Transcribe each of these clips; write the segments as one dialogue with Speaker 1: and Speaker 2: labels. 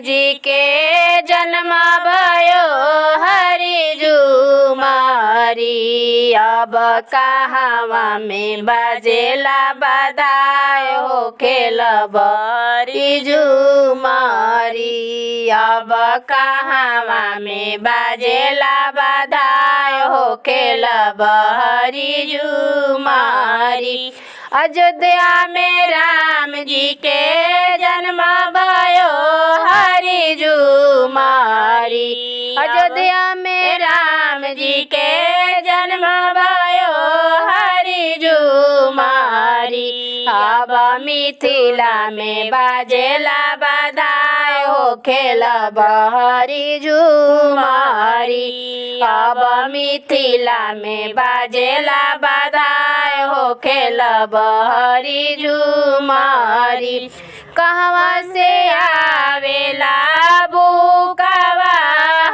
Speaker 1: जी के जन्म भयो हरि झुमारी। अब कहवा में बाजेला बधाई हो खेल हरि झुमारी। अब कहवा में बाजेला बधाई हो खेल हरि झुमारी। अयोध्या में राम जी के जन्म भयो हरि झुमारी। अयोध्या में राम जी के जन्म भयो हरि झुमारी। अब मिथिला में बाजेला बधाई हो खेल हरि झुमारी। अब मिथिला में बाजेला बधाई हो खेल हरि झुमारी। कहवा से आवेला बुकवा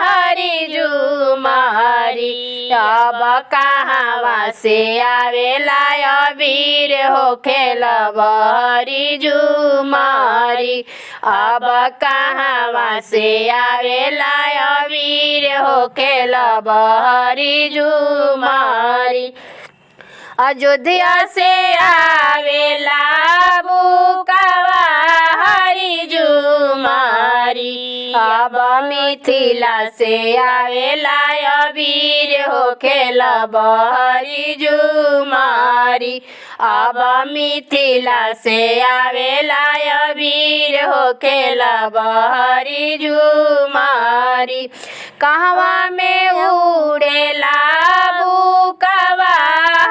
Speaker 1: हरि झुमारी। अब कहवा से आवेला अबीर हो खेल हरि झुमारी। अब कहवा से आवेला अबीर हो खेल हरि झुमारी। अयोध्या से आवेला बुकवा हरि झुमारी। अब मिथिला से आवेला अबीर हो खेल हरि झुमारी। अब मिथिला से आवेला अबीर हो खेल हरि झुमारी। कहवा में उड़ेला बुकवा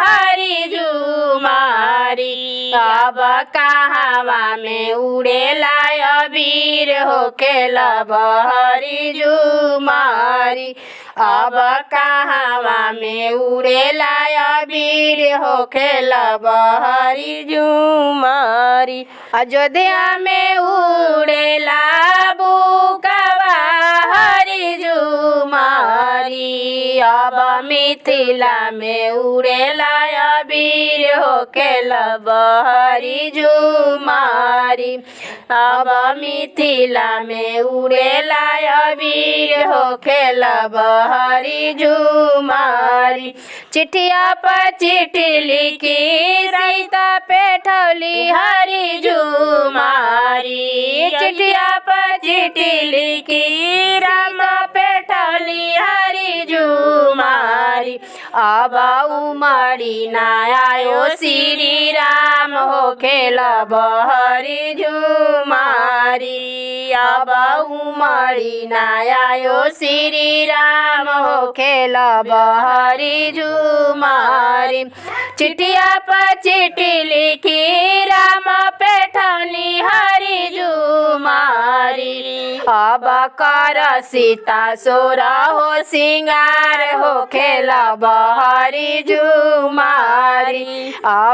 Speaker 1: हरि झुमारी। अब कहवा में उड़ेला अबीर हो खेल हरि झुमारी। अब कहवा में उड़ेला अबीर हो खेल हरि झुमारी। अयोध्या में उड़ेला बुकवा हरि झुमारी। अब मिथिला में उड़ेला अबीर हो खेल हरि झुमारी। अब मिथिला में उड़ेला अबीर हो खेल हरि झुमारी। चिठिया पर चिट्ठी लिखी सीता पेठौली हरि झुमारी। चिठिया पर चिट्ठी लिखी राम पेठौली हरि झुमारी। अब उमड़ी ना आयो श्री राम हो खेल हरि झुमारी। अब उमड़ी ना आयो श्री राम हो खेल हरि झुमारी। चिठिया पर चिट्ठी लिखी राम पेठौली हरि झुमारी। अब कर सीता सोरा हो सिंगार हो खेल हरि झुमारी। अब